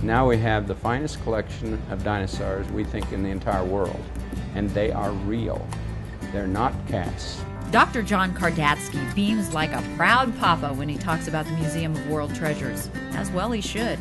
Now we have the finest collection of dinosaurs, we think, in the entire world. And they are real. They're not cats. Dr. John Kardatsky beams like a proud papa when he talks about the Museum of World Treasures. As well he should.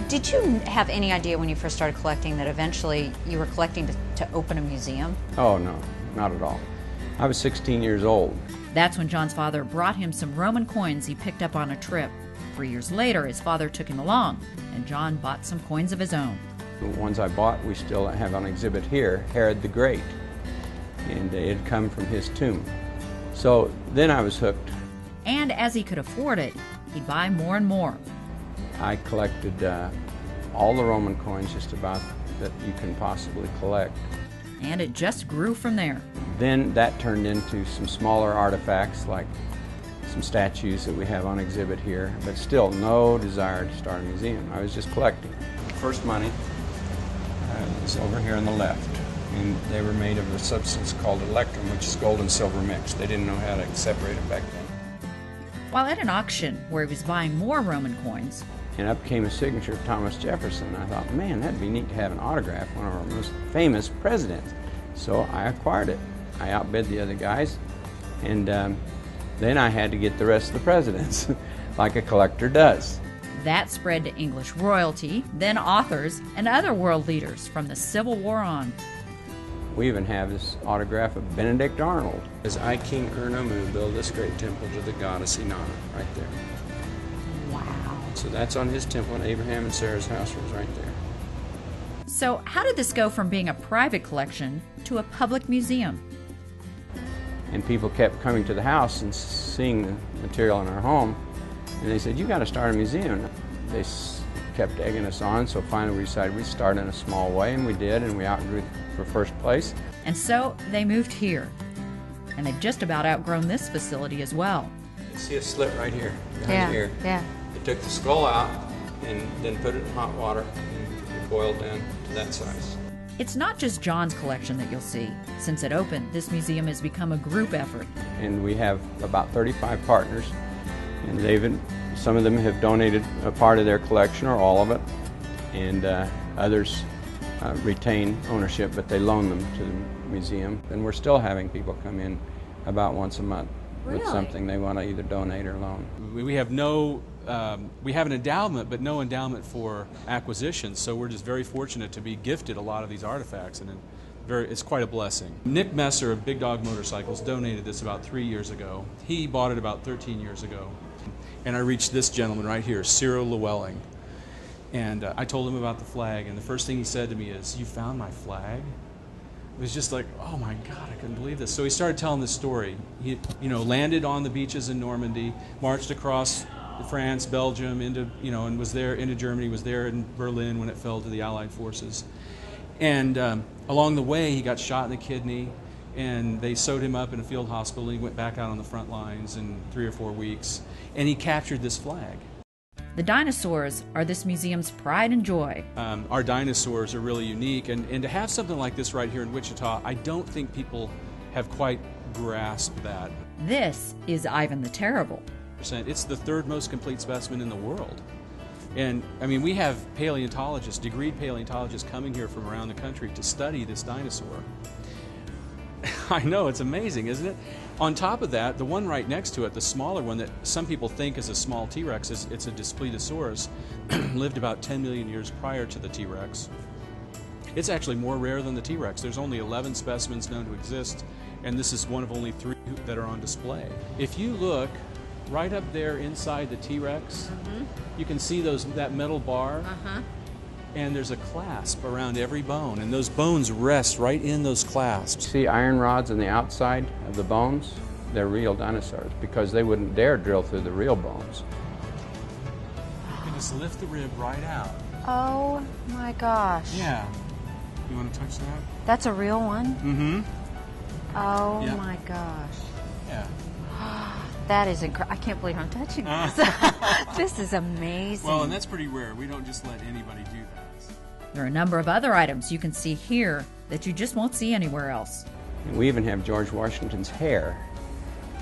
Did you have any idea when you first started collecting that eventually you were collecting to open a museum? Oh, no, not at all. I was 16 years old. That's when John's father brought him some Roman coins he picked up on a trip. 3 years later, his father took him along, and John bought some coins of his own. The ones I bought, we still have on exhibit here, Herod the Great, and it had come from his tomb. So then I was hooked. And as he could afford it, he'd buy more and more. I collected all the Roman coins just about that you can possibly collect. And it just grew from there. Then that turned into some smaller artifacts like some statues that we have on exhibit here, but still no desire to start a museum. I was just collecting. First money was over here on the left, and they were made of a substance called electrum, which is gold and silver mixed. They didn't know how to separate it back then. While at an auction where he was buying more Roman coins, and up came a signature of Thomas Jefferson. I thought, man, that'd be neat to have an autograph, one of our most famous presidents. So I acquired it. I outbid the other guys, and then I had to get the rest of the presidents, like a collector does. That spread to English royalty, then authors, and other world leaders from the Civil War on. We even have this autograph of Benedict Arnold. As I, King Ur-Nammu, build this great temple to the goddess Inanna, right there. Wow. So that's on his temple, and Abraham and Sarah's house was right there. So how did this go from being a private collection to a public museum? And people kept coming to the house and seeing the material in our home, and they said, you got to start a museum. They kept egging us on, so finally we decided we'd start in a small way, and we did, and we outgrew for first place. And so they moved here. And they've just about outgrown this facility as well. You see a slit right here, Yeah, here. yeah. They took the skull out and then put it in hot water, and it boiled down to that size. It's not just John's collection that you'll see. Since it opened, this museum has become a group effort. And we have about 35 partners, and some of them have donated a part of their collection or all of it, and others retain ownership, but they loan them to the museum. And we're still having people come in about once a month with something they want to either donate or loan. We have we have an endowment, but no endowment for acquisition, so we're just very fortunate to be gifted a lot of these artifacts, and it's quite a blessing. Nick Messer of Big Dog Motorcycles donated this about 3 years ago. He bought it about 13 years ago. And I reached this gentleman right here, Cyril Llewellyn. And I told him about the flag, and the first thing he said to me is, "You found my flag?" It was just like, oh my God, I couldn't believe this. So he started telling this story. He, landed on the beaches in Normandy, marched across France, Belgium, and was there into Germany, was there in Berlin when it fell to the Allied forces. And along the way, he got shot in the kidney, and they sewed him up in a field hospital. He went back out on the front lines in 3 or 4 weeks, and he captured this flag. The dinosaurs are this museum's pride and joy. Our dinosaurs are really unique, and to have something like this right here in Wichita, I don't think people have quite grasped that. This is Ivan the Terrible. It's the third most complete specimen in the world. And I mean, we have paleontologists, degreed paleontologists coming here from around the country to study this dinosaur. I know, it's amazing, isn't it? On top of that, the one right next to it, the smaller one that some people think is a small T-Rex, it's a Daspletosaurus, lived about 10 million years prior to the T-Rex. It's actually more rare than the T-Rex. There's only 11 specimens known to exist, and this is one of only 3 that are on display. If you look right up there inside the T-Rex, you can see that metal bar, and there's a clasp around every bone, and those bones rest right in those clasps. See iron rods on the outside of the bones? They're real dinosaurs, because they wouldn't dare drill through the real bones. You can just lift the rib right out. Oh my gosh. Yeah. You want to touch that? That's a real one? Mm-hmm. Oh Yep. my gosh. Yeah. That is incredible. I can't believe I'm touching this. This is amazing. Well, and that's pretty rare. We don't just let anybody do that. There are a number of other items you can see here that you just won't see anywhere else. And we even have George Washington's hair.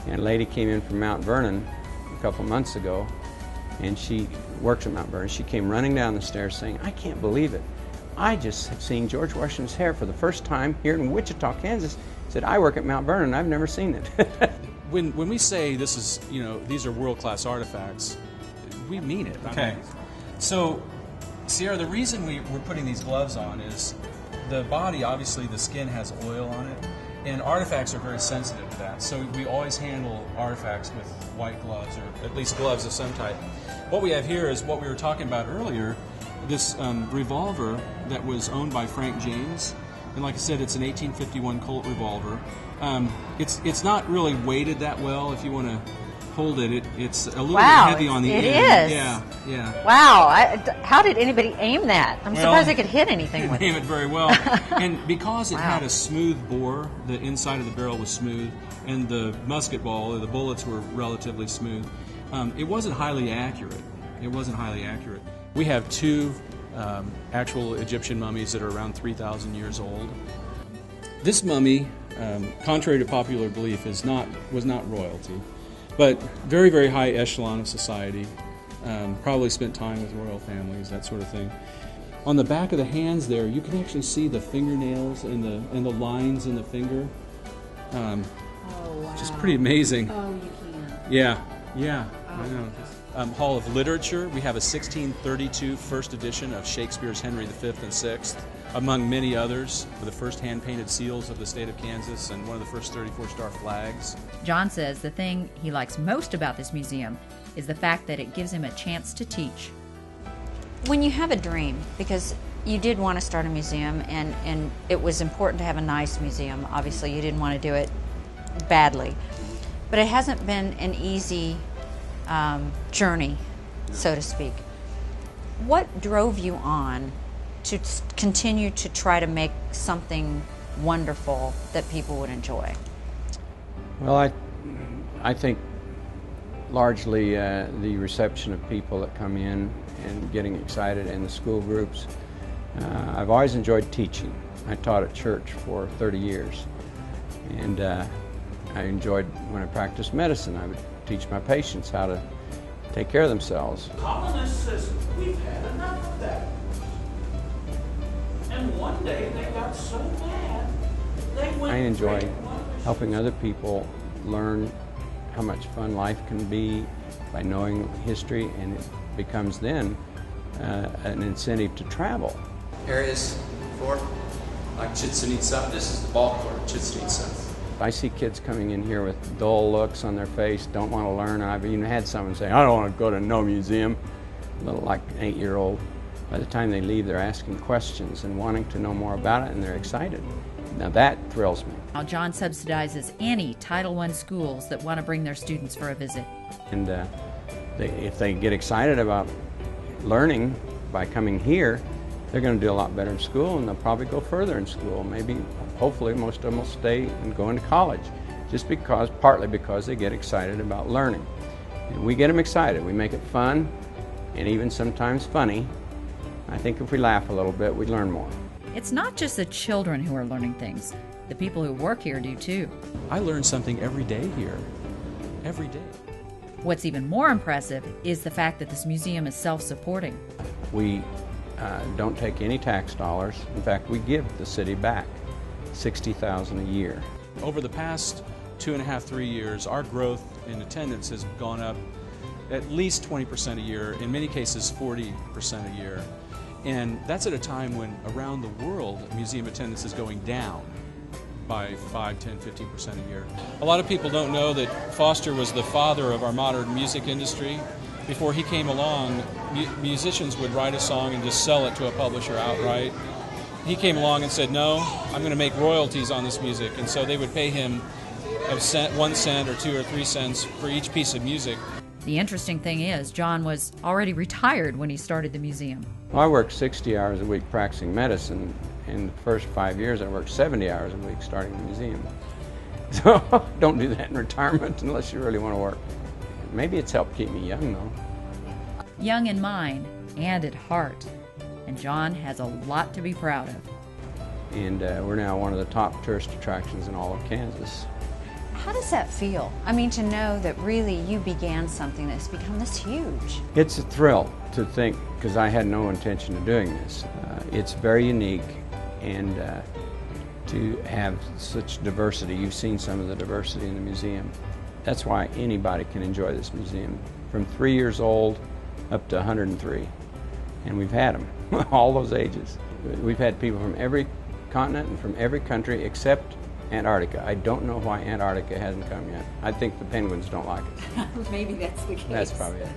And a lady came in from Mount Vernon a couple months ago, and she works at Mount Vernon. She came running down the stairs saying, "I can't believe it. I just have seen George Washington's hair for the first time here in Wichita, Kansas." Said, "I work at Mount Vernon. I've never seen it." When we say this is, these are world-class artifacts, we mean it. Okay. So, Sierra, the reason we're putting these gloves on is the body, obviously the skin has oil on it, and artifacts are very sensitive to that. So we always handle artifacts with white gloves, or at least gloves of some type. What we have here is what we were talking about earlier, this revolver that was owned by Frank James. And like I said, it's an 1851 Colt revolver. It's not really weighted that well. If you want to hold it, it's a little bit heavy on the end. It is. Yeah. Wow. How did anybody aim that? I'm surprised they could hit anything with it. Aim it very well. And because it had a smooth bore, the inside of the barrel was smooth, and the musket ball, or the bullets were relatively smooth, it wasn't highly accurate. We have two actual Egyptian mummies that are around 3,000 years old. This mummy, contrary to popular belief, was not royalty, but very, very high echelon of society. Probably spent time with royal families, that sort of thing. On the back of the hands there, you can actually see the fingernails and the lines in the finger. Which is pretty amazing. Oh, you can. Yeah. I know. Hall of Literature, we have a 1632 first edition of Shakespeare's Henry V and VI, among many others, for the first hand-painted seals of the state of Kansas and one of the first 34-star flags. John says the thing he likes most about this museum is the fact that it gives him a chance to teach. When you have a dream, because you did want to start a museum, and it was important to have a nice museum. Obviously, you didn't want to do it badly. But it hasn't been an easy journey, so to speak. What drove you on to continue to try to make something wonderful that people would enjoy? Well, I think largely the reception of people that come in and getting excited, and the school groups. I've always enjoyed teaching. I taught at church for 30 years, and I enjoyed when I practiced medicine. I would teach my patients how to take care of themselves. Colonists says, we've had enough of that. And one day they got so mad, they went. I enjoy helping other people learn how much fun life can be by knowing history, and it becomes then an incentive to travel. Areas for, like Chichen Itza, this is the ball court, Chichen Itza. I see kids coming in here with dull looks on their face, don't want to learn. I've even had someone say, "I don't want to go to no museum," little like an 8-year-old. By the time they leave, they're asking questions and wanting to know more about it, and they're excited. Now that thrills me. Now, John subsidizes any Title I schools that want to bring their students for a visit. And if they get excited about learning by coming here, they're going to do a lot better in school, and they'll probably go further in school. Maybe, hopefully, most of them will stay and go into college, partly because they get excited about learning. And we get them excited. We make it fun, and even sometimes funny. I think if we laugh a little bit, we learn more. It's not just the children who are learning things. The people who work here do too. I learn something every day here. Every day. What's even more impressive is the fact that this museum is self-supporting. We don't take any tax dollars. In fact, we give the city back $60,000 a year. Over the past 2.5, 3 years, our growth in attendance has gone up at least 20% a year, in many cases 40% a year. And that's at a time when around the world museum attendance is going down by 5, 10, 15% a year. A lot of people don't know that Foster was the father of our modern music industry. Before he came along, musicians would write a song and just sell it to a publisher outright. He came along and said, "No, I'm going to make royalties on this music." And so they would pay him 1 cent or 2 or 3 cents for each piece of music. The interesting thing is, John was already retired when he started the museum. Well, I worked 60 hours a week practicing medicine. In the first 5 years, I worked 70 hours a week starting the museum. So don't do that in retirement unless you really want to work. Maybe it's helped keep me young, though. Young in mind and at heart. And John has a lot to be proud of. And we're now one of the top tourist attractions in all of Kansas. How does that feel? I mean, to know that really you began something that's become this huge. It's a thrill to think, because I had no intention of doing this. It's very unique, and to have such diversity. You've seen some of the diversity in the museum. That's why anybody can enjoy this museum, from 3 years old up to 103. And we've had them, all those ages. We've had people from every continent and from every country except Antarctica. I don't know why Antarctica hasn't come yet. I think the penguins don't like it. Maybe that's the case. That's probably it.